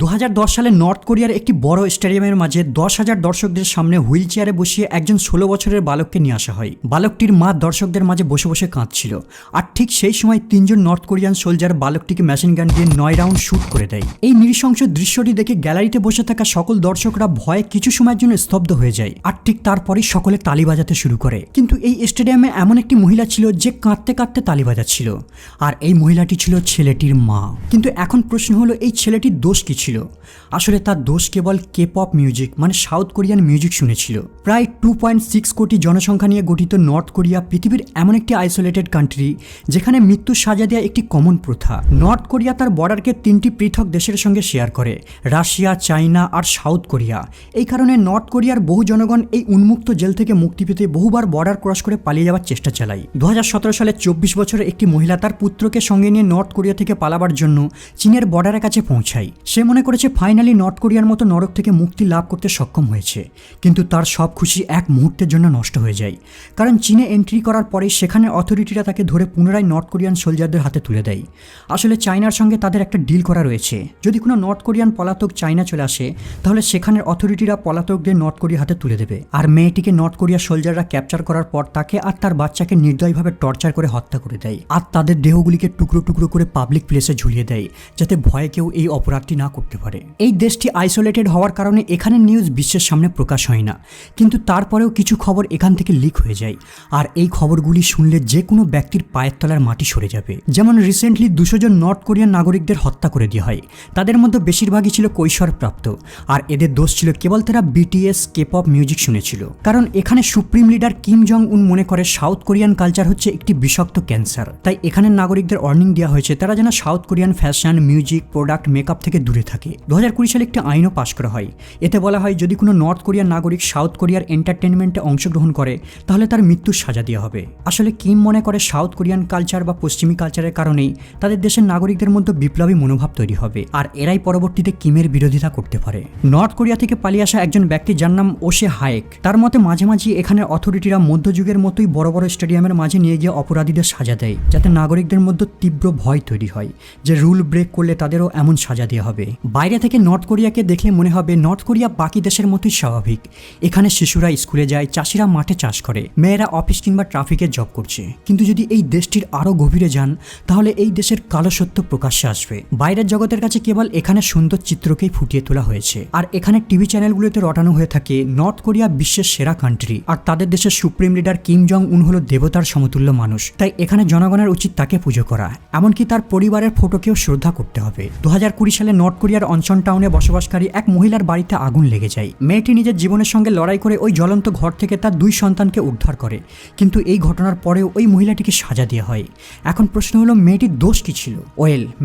2010 সালে নর্থ কোরিয়ার একটি বড় স্টেডিয়ামের মাঝে 10,000 দর্শকদের সামনে হুইল চেয়ারে বসিয়ে একজন 16 বছরের বালককে নিয়ে আসা হয়। বালকটির মা দর্শকদের মাঝে বসে বসে কাঁদছিল, আর ঠিক সেই সময় 3জন নর্থ কোরিয়ান সোলজার বালকটিকে মেশিন গান দিয়ে 9 রাউন্ড শুট করে দেয়। এই নৃশংস দৃশ্যটি দেখে গ্যালারিতে বসে থাকা সকল দর্শকরা ভয়ে কিছু সময়ের জন্য স্তব্ধ হয়ে যায়, আর ঠিক তারপরেই সকলে তালি বাজাতে শুরু করে। কিন্তু এই স্টেডিয়ামে এমন একটি মহিলা ছিল যে কাঁদতে কাঁদতে তালি বাজাচ্ছিল, আর এই মহিলাটি ছিল ছেলেটির মা। কিন্তু এখন প্রশ্ন হলো, এই ছেলেটির দোষ কি ছিল? আসলে তার দোষ কেবল কে-পপ মিউজিক মানে সাউথ কোরিয়ান মিউজিক শুনেছিল। প্রায় 2.6 কোটি জনসংখ্যা নিয়ে গঠিত নর্থ কোরিয়া পৃথিবীর এমন একটি আইসোলেটেড কান্ট্রি যেখানে মৃত্যুর সাজা দেওয়া একটি কমন প্রথা। নর্থ কোরিয়া তার বর্ডারকে 3টি পৃথক দেশের সঙ্গে শেয়ার করে, রাশিয়া, চায়না আর সাউথ কোরিয়া। এই কারণে নর্থ কোরিয়ার বহু জনগণ এই উন্মুক্ত জেল থেকে মুক্তি পেতে বহুবার বর্ডার ক্রস করে পালিয়ে যাওয়ার চেষ্টা চালায়। 2017 সালে 24 বছরের একটি মহিলা তার পুত্রকে সঙ্গে নিয়ে নর্থ কোরিয়া থেকে পালাবার জন্য চীনের বর্ডারের কাছে পৌঁছায়। সে মনে করেছে ফাইনালি নর্থ কোরিয়ার মতো নরক থেকে মুক্তি লাভ করতে সক্ষম হয়েছে, কিন্তু তার সব খুশি এক মুহূর্তের জন্য নষ্ট হয়ে যায়। কারণ চীনে এন্ট্রি করার পরে সেখানে অথরিটিরা তাকে ধরে পুনরায় নর্থ কোরিয়ান সোলজারদের হাতে তুলে দেয়। আসলে চায়নার সঙ্গে তাদের একটা ডিল করা রয়েছে, যদি কোনো নর্থ কোরিয়ান পলাতক চায়না চলে আসে তাহলে সেখানের অথরিটিরা পলাতকদের নর্থ কোরিয়ার হাতে তুলে দেবে, আর মেয়েটিকে নর্থ কোরিয়া সোলজাররা ক্যাপচার করার পর তাকে আর তার বাচ্চাকে নির্দয়ভাবে টর্চার করে হত্যা করে দেয়, আর তাদের দেহগুলিকে টুকরো টুকরো করে পাবলিক প্লেসে ঝুলিয়ে দেয় যাতে ভয়ে কেউ এই অপরাধটি না করতে পারে। এই দেশটি আইসোলেটেড হওয়ার কারণে এখানের নিউজ বিশ্বের সামনে প্রকাশ হয় না, কিন্তু তারপরেও কিছু খবর এখান থেকে লিক হয়ে যায়, আর এই খবরগুলি শুনলে যে কোনো ব্যক্তির পায়ের তলার মাটি সরে যাবে। যেমন রিসেন্টলি 200 জন নর্থ কোরিয়ান নাগরিকদের হত্যা করে দেওয়া হয়। তাদের মধ্যে বেশিরভাগই ছিল কৈশোরপ্রাপ্ত, আর এদের দোষ ছিল কেবল তারা বিটিএস কে-পপ মিউজিক শুনেছিল। কারণ এখানে সুপ্রিম লিডার কিম জং উন মনে করে সাউথ কোরিয়ান কালচার হচ্ছে একটি বিষাক্ত ক্যান্সার, তাই এখানের নাগরিকদের ওয়ার্নিং দেওয়া হয়েছে তারা যেন south Korean fashion, music, product, makeup থেকে দূরে থাকে। 2020 সালে একটি আইনও পাশ করা হয়। এতে বলা হয় যদি কোনো নর্থ কোরিয়ান নাগরিক সাউথ কোরিয়ার এন্টারটেনমেন্টে অংশগ্রহণ করে তাহলে তার মৃত্যুর সাজা দেওয়া হবে। আসলে কিম মনে করে সাউথ কোরিয়ান কালচার বা পশ্চিমী কালচারের কারণেই তাদের দেশের নাগরিকদের মধ্যে বিপ্লবী মনোভাব তৈরি হবে, আর এরাই পরবর্তীতে কিমের বিরোধিতা করতে পারে। নর্থ কোরিয়া থেকে পালিয়ে আসা একজন ব্যক্তি যার নাম ওশে হায়েক, তার মতে মাঝে মাঝে এখানের অথরিটিরা মধ্যযুগের মতোই বড় বড় স্টেডিয়ামের মাঝে নিয়ে গিয়ে অপরাধীদের সাজা দেয়, যাতে নাগরিকদের মধ্যে তীব্র ভয় তৈরি হয় যে রুল ব্রেক করলে তাদেরও এমন সাজা দেওয়া হবে। বাইরে থেকে নর্থ কোরিয়াকে দেখলে মনে হবে নর্থ কোরিয়া বাকি দেশের মতোই স্বাভাবিক। এখানে শিশুরা স্কুলে যায়, চাষিরা মাঠে চাষ করে, মেয়েরা অফিস কিংবা ট্রাফিকে জব করছে। কিন্তু যদি এই দেশটির আরও গভীরে যান তাহলে এই দেশের কালো সত্য প্রকাশ্যে আসবে। বাইরের জগতের কাছে কেবল এখানে সুন্দর চিত্রকেই ফুটিয়ে তোলা হয়েছে, আর এখানে টিভি চ্যানেলগুলোতে রটানো হয়ে থাকে নর্থ কোরিয়া বিশ্বের সেরা কান্ট্রি, আর তাদের দেশের সুপ্রিম লিডার কিম জং উন হলো দেবতার সমতুল্য মানুষ। তাই এখানে জনগণের উচিত তাকে পুজো করা, এমনকি তার পরিবারের ফটোকেও শ্রদ্ধা করতে হবে। 2020 সালে নর্থ কোরিয়ার অনসন টাউনে বসবাসকারী এক মহিলার বাড়িতে আগুন লেগে যায়। মেয়েটি নিজের জীবনের সঙ্গে লড়াই করে ওই জ্বলন্ত ঘর থেকে তার 2 সন্তানকে উদ্ধার করে, কিন্তু এই ঘটনার পরেও ওই মহিলাটিকে সাজা দেওয়া হয়। এখন প্রশ্ন হলো মেয়েটির দোষ কি ছিল?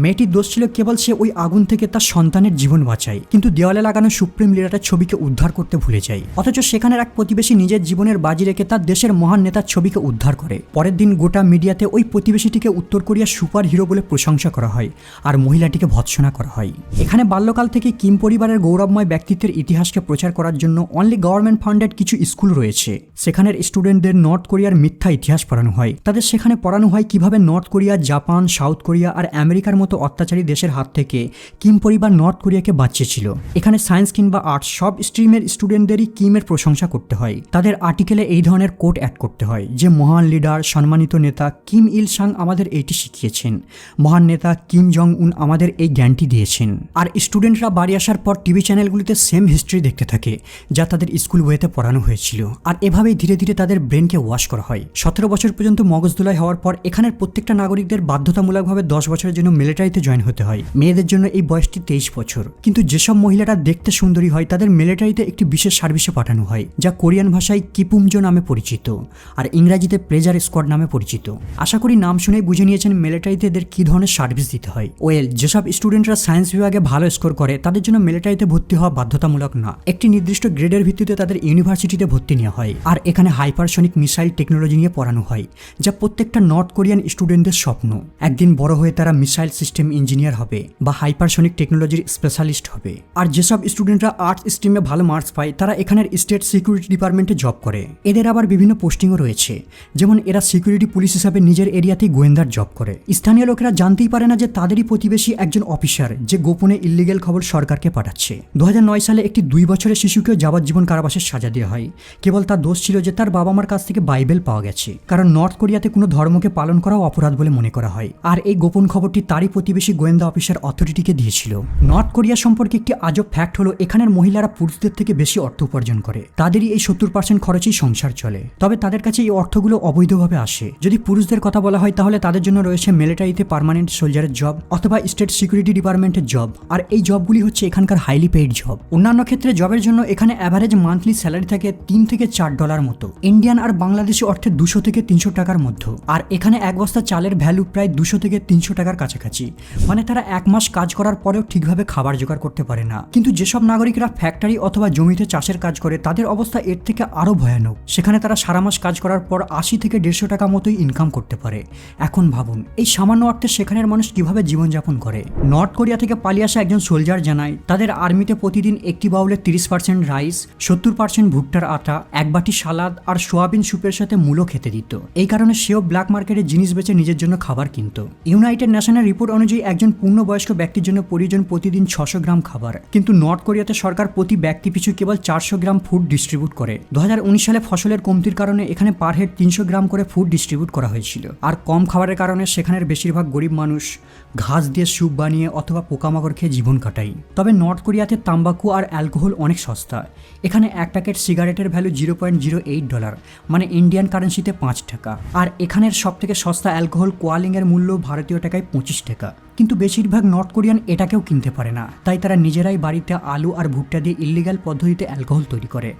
মেয়েটির দোষ ছিল কেবল সে ওই আগুন থেকে তার সন্তানের জীবন বাঁচায়, কিন্তু দেওয়ালে লাগানো সুপ্রিম লিডারের ছবিকে উদ্ধার করতে ভুলে যায়। অথচ সেখানের এক প্রতিবেশী নিজের জীবনের বাজি রেখে তার দেশের মহান নেতার ছবিকে উদ্ধার করে। পরের দিন গোটা মিডিয়াতে ওই প্রতিবেশীটিকে উত্তর কোরিয়ার সুপার হিরো বলে প্রশংসা করা হয়, আর মহিলাটিকে ভৎসনা করা হয়। এখানে বাল্যকাল থেকে কিম পরিবারের গৌরবময় ব্যক্তিত্বের ইতিহাসকে প্রচার করার জন্য অনলি গভর্নমেন্ট ফান্ডেড কিছু স্কুল রয়েছে। সেখানের স্টুডেন্টদের নর্থ কোরিয়ার মিথ্যা ইতিহাস পড়ানো হয়। তাদের সেখানে পড়ানো হয় কিভাবে North Korea, Japan, South Korea আর আমেরিকার মতো অত্যাচারী দেশের হাত থেকে কিম পরিবার নর্থ কোরিয়াকে বাঁচিয়েছিল। এখানে সায়েন্স কিংবা আর্টস সব স্ট্রিমের স্টুডেন্টদেরই কিমের প্রশংসা করতে হয়। তাদের আর্টিকেলে এই ধরনের কোট অ্যাড করতে হয় যে মহান লিডার, সম্মানিত নেতা কিম ইল সাং আমাদের এইটি শিখিয়েছেন, মহান নেতা কিম জং উন আমাদের এই জ্ঞানটি দিয়েছেন। আর স্টুডেন্টরা বাড়ি আসার পর টিভি চ্যানেলগুলিতে সেম হিস্ট্রি দেখতে থাকে যা তাদের স্কুল বইতে পড়ানো হয়েছিল, আর এভাবেই ধীরে ধীরে তাদের ব্রেনকে ওয়াশ করা হয়। 17 বছর পর্যন্ত মগজদোলাই হওয়ার পর এখানের প্রত্যেকটা নাগরিকদের বাধ্যতামূলকভাবে 10 বছরের জন্য মিলিটারিতে জয়েন হতে হয়। মেয়েদের জন্য এই বয়সটি 23 বছর। কিন্তু যেসব মহিলারা দেখতে সুন্দরী হয় তাদের মিলিটারিতে একটি বিশেষ সার্ভিসে পাঠানো হয়, যা কোরিয়ান ভাষায় কিপুমজো নামে পরিচিত, আর ইংরাজিতে প্লেজার স্কোয়াড নামে পরিচিত। আশা করি নাম শুনেই বুঝে নিয়েছেন মিলিটারিতে এদের কী ধরনের সার্ভিস দিতে হয়। যেসব স্টুডেন্টরা সায়েন্স বিভাগে ভালো স্কোর করে তাদের জন্য মিলিটারিতে ভর্তি হওয়া বাধ্যতামূলক না, একটি নির্দিষ্ট গ্রেডের ভিত্তিতে তাদের ইউনিভার্সিটিতে ভর্তি নেওয়া হয়। আর এখানে হাইপারসনিক মিসাইল টেকনোলজি নিয়ে পড়ানো হয়, যা প্রত্যেকটা নর্থ কোরিয়ান স্টুডেন্টদের স্বপ্ন। একদিন বড় হয়ে তারা মিসাইল সিস্টেম ইঞ্জিনিয়ার হবে বা হাইপারসনিক টেকনোলজির স্পেশালিস্ট হবে। আর যেসব স্টুডেন্টরা আর্টস স্ট্রিমে ভালো মার্কস পায় তারা এখানের স্টেট সিকিউরিটি ডিপার্টমেন্টে জব করে। এদের আবার বিভিন্ন পোস্টিংও রয়েছে, যেমন এরা সিকিউরিটি পুলিশ হিসাবে নিজের এরিয়াতেই গোয়েন্দার জব করে। স্থানীয় লোকেরা জানতেই পারে না যে তাদেরই প্রতিবেশী একজন অফিসার যে গোপনে ইল্লিগেল খবর সরকারকে পাঠাচ্ছে। 2009 সালে একটি 2 বছরের শিশুকেও যাবজ্জীবন কারাবাসের সাজা দেওয়া হয়। কেবল তার দোষ ছিল যে তার বাবা মার কাছ থেকে বাইবেল পাওয়া গেছে, কারণ নর্থ কোরিয়াতে কোনো ধর্মকে পালন করাও অপরাধ বলে মনে করা হয়। আর এই গোপন খবরটি তারই প্রতিবেশী গোয়েন্দা অফিসার অথরিটিকে দিয়েছিল। নর্থ কোরিয়া সম্পর্কে একটি আজব ফ্যাক্ট হলো এখানের মহিলারা পুরুষদের থেকে বেশি অর্থ উপার্জন করে। তাদেরই এই 70% খরচেই সংসার চলে। তবে তাদের কাছে এই অর্থগুলো অবৈধভাবে আসে। যদি পুরুষদের কথা বলা হয় তাহলে তাদের জন্য রয়েছে মিলিটারিতে পার্মানেন্ট সোলজারের জব অথবা স্টেট সিকিউরিটি ডিপার্টমেন্টের জব। আর এই জবগুলি হচ্ছে এখানকার হাইলি পেইড জব। অন্যান্য ক্ষেত্রে জবের জন্য এখানে অ্যাভারেজ মান্থলি স্যালারি থাকে $3 থেকে $4 মতো, ইন্ডিয়ান আর বাংলাদেশি অর্থে 200 থেকে 300 টাকার মধ্যে। আর এখানে এক বস্তা চালের ভ্যালু প্রায় 200 থেকে 300 টাকার কাছাকাছি। মানে তারা 1 মাস কাজ করার পরেও ঠিকভাবে খাবার জোগাড় করতে পারে না। কিন্তু যেসব নাগরিকরা ফ্যাক্টরি অথবা জমিতে চাষের কাজ করে তাদের অবস্থা এর থেকে আরো ভয়ানক। সেখানে তারা সারা মাস কাজ করার পর 80 থেকে 150 টাকা মতোই ইনকাম করতে পারে। এখন ভাবুন এই সামান্য অর্থে সেখানের মানুষ কিভাবে জীবনযাপন করে। নর্থ কোরিয়া থেকে পালিয়ে আসা একজন সোলজার জানায় তাদের আর্মিতে প্রতিদিন একটি বাউলে 30% রাইস, 70% ভুট্টার আটা, 1 বাটি সালাদ আর সোয়াবিন স্যুপের সাথে মূলো খেতে দিত। এই কারণে সেও ব্ল্যাক মার্কেটে জিনিস বেচে নিজের জন্য খাবার কিনত। ইউনাইটেড নেশনের রিপোর্ট অনুযায়ী একজন পূর্ণবয়স্ক ব্যক্তির জন্য প্রয়োজন প্রতিদিন 600 গ্রাম খাবার। কিন্তু নর্থ কোরিয়াতে সরকার প্রতি ব্যক্তি পিছু কেবল 400 গ্রাম ফুড ডিস্ট্রিবিউট করে। 2019 সালে ফসলের কমতির কারণে এখানে পার হেড 300 গ্রাম করে ফুড ডিস্ট্রিবিউট করা হয়েছিল। আর কম খাবারের কারণে সেখানের বেশিরভাগ গরিব মানুষ ঘাস দিয়ে স্যুপ বানিয়ে অথবা পোকামাকড় খেয়ে জীবন কাটায়। তবে নর্থ কোরিয়াতে তাম্বাকু আর অ্যালকোহল অনেক সস্তা। এখানে 1 প্যাকেট সিগারেটের ভ্যালু $0.08, মানে ইন্ডিয়ান কারেন্সিতে 5 টাকা। আর এখানের সব থেকে সস্তা অ্যালকোহল কোয়ালিংয়ের মূল্য ভারতীয় টাকায় 25 টাকা। কিন্তু বেশিরভাগ নর্থ কোরিয়ান এটাকেও কিনতে পারে না, তাই তারা নিজেরাই বাড়িতে আলু আর ভুট্টা দিয়ে ইল্লিগাল পদ্ধতিতে অ্যালকোহল তৈরি করে।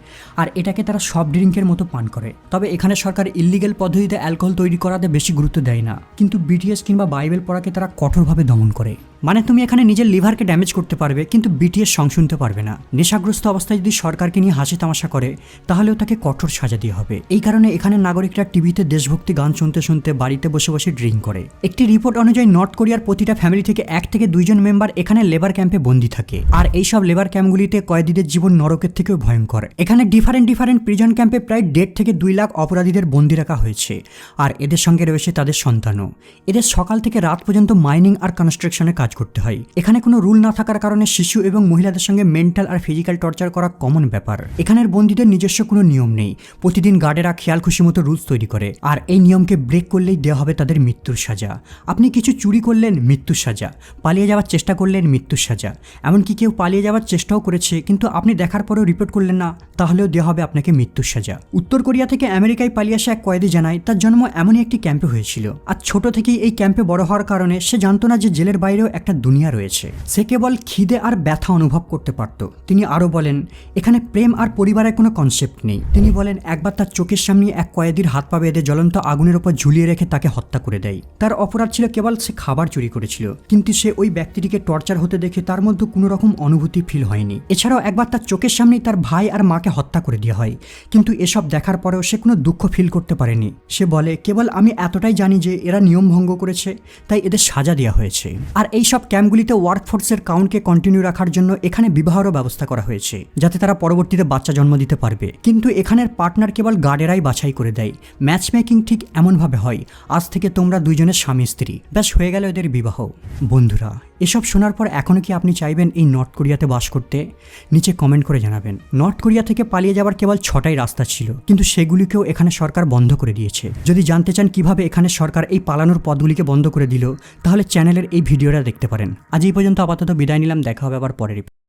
আর এটাকে তারা সফট ড্রিঙ্কের মতো পান করে। তবে এখানে সরকার ইল্লিগাল পদ্ধতিতে অ্যালকোহল তৈরি করাতে বেশি গুরুত্ব দেয় না, কিন্তু বিটিএস কিংবা বাইবেল পড়াকে তারা কঠোরভাবে দমন করে। মানে তুমি এখানে নিজের লিভারকে ড্যামেজ করতে পারবে কিন্তু বিটিএস সং শুনতে পারবে না। নেশাগ্রস্ত অবস্থায় যদি সরকারকে নিয়ে হাসি তামাশা করে তাহলেও তাকে কঠোর সাজা দিয়ে হবে। এই কারণে এখানে নাগরিকরা টিভিতে দেশভক্তি গান শুনতে শুনতে বাড়িতে বসে বসে ড্রিঙ্ক করে। একটি রিপোর্ট অনুযায়ী নর্থ কোরিয়ার প্রতিটা ফ্যামিলি থেকে 1 থেকে 2 জন মেম্বার এখানে লেবার ক্যাম্পে বন্দী থাকে। আর এইসব লেবার ক্যাম্পগুলিতে কয়েদিদের জীবন নরকের থেকেও ভয়ঙ্কর। এখানে ডিফারেন্ট প্রিজন ক্যাম্পে প্রায় 1.5 থেকে 2 লাখ অপরাধীদের বন্দী রাখা হয়েছে। আর এদের সঙ্গে রয়েছে তাদের সন্তানও। এদের সকাল থেকে রাত পর্যন্ত মাইনিং আর কনস্ট্রাকশনে কাজ করতে হয়। এখানে কোনো রুল না থাকার কারণে শিশু এবং মহিলাদের সঙ্গে মেন্টাল আর ফিজিক্যাল টর্চার করা কমন ব্যাপার। এখানের বন্দীদের নিজস্ব কোনো নিয়ম নেই। প্রতিদিন গার্ডেরা খেয়াল খুশি মতো রুলস তৈরি করে। আর এই নিয়মকে ব্রেক করলেই দেওয়া হবে তাদের মৃত্যুর সাজা। আপনি কিছু চুরি করলেন, মৃত্যুর সাজা। পালিয়ে যাওয়ার চেষ্টা করলেন, মৃত্যুর সাজা। এমনকি কেউ পালিয়ে যাওয়ার চেষ্টাও করেছে কিন্তু আপনি দেখার পরেও রিপোর্ট করলেন না, তাহলেও দেওয়া হবে আপনাকে মৃত্যুর সাজা। উত্তর কোরিয়া থেকে আমেরিকায় পালিয়ে আসা এক কয়েদি জানায় তার জন্ম এমনই একটি ক্যাম্পে হয়েছিল। আর ছোট থেকেই এই ক্যাম্পে বড় হওয়ার কারণে সে জানতো না যে জেলের বাইরেও একটা দুনিয়া রয়েছে। সে কেবল খিদে আর ব্যথা অনুভব করতে পারত। তিনি আরো বলেন এখানে প্রেম আর পরিবারের কোনো কনসেপ্ট নেই। তিনি বলেন একবার তার চোখের সামনে এক কয়েদির হাত পা বেঁধে জ্বলন্ত আগুনের উপর ঝুলিয়ে রেখে তাকে হত্যা করে দেয়। তার অপরাধ ছিল কেবল সে খাবার চুরি করেছিল, কিন্তু সে ওই ব্যক্তিটিকে টর্চার হতে দেখে তার মধ্যে কোনো রকম অনুভূতি ফিল হয়নি। এছাড়াও একবার তার চোখের সামনেই তার ভাই আর মাকে হত্যা করে দেওয়া হয়, কিন্তু এসব দেখার পরেও সে কোনো দুঃখ ফিল করতে পারেনি। সে বলে কেবল আমি এতটাই জানি যে এরা নিয়ম ভঙ্গ করেছে, তাই এদের সাজা দেওয়া হয়েছে। আর এইসব ক্যাম্পগুলিতে ওয়ার্কফোর্সের কাউন্টকে কন্টিনিউ রাখার জন্য এখানে বিবাহেরও ব্যবস্থা করা হয়েছে, যাতে তারা পরবর্তীতে বাচ্চা জন্ম দিতে পারবে। কিন্তু এখানের পার্টনার কেবল গার্ডেরাই বাছাই করে দেয়। ম্যাচ মেকিং ঠিক এমনভাবে হয় আজ থেকে তোমরা দুইজনের স্বামী স্ত্রী, ব্যাস হয়ে গেল এদের বিবাহ। বন্ধুরা, এসব শোনার পর এখনও কি আপনি চাইবেন এই নর্থ কোরিয়াতে বাস করতে? নিচে কমেন্ট করে জানাবেন। নর্থ কোরিয়া থেকে পালিয়ে যাওয়ার কেবল 6টাই রাস্তা ছিল, কিন্তু সেগুলিকেও এখানে সরকার বন্ধ করে দিয়েছে। যদি জানতে চান কিভাবে এখানে সরকার এই পালানোর পথগুলিকে বন্ধ করে দিল, তাহলে চ্যানেলের এই ভিডিওটা দেখতে পারেন। আজ এই পর্যন্ত আপাতত বিদায় নিলাম, দেখা হবে আবার পরের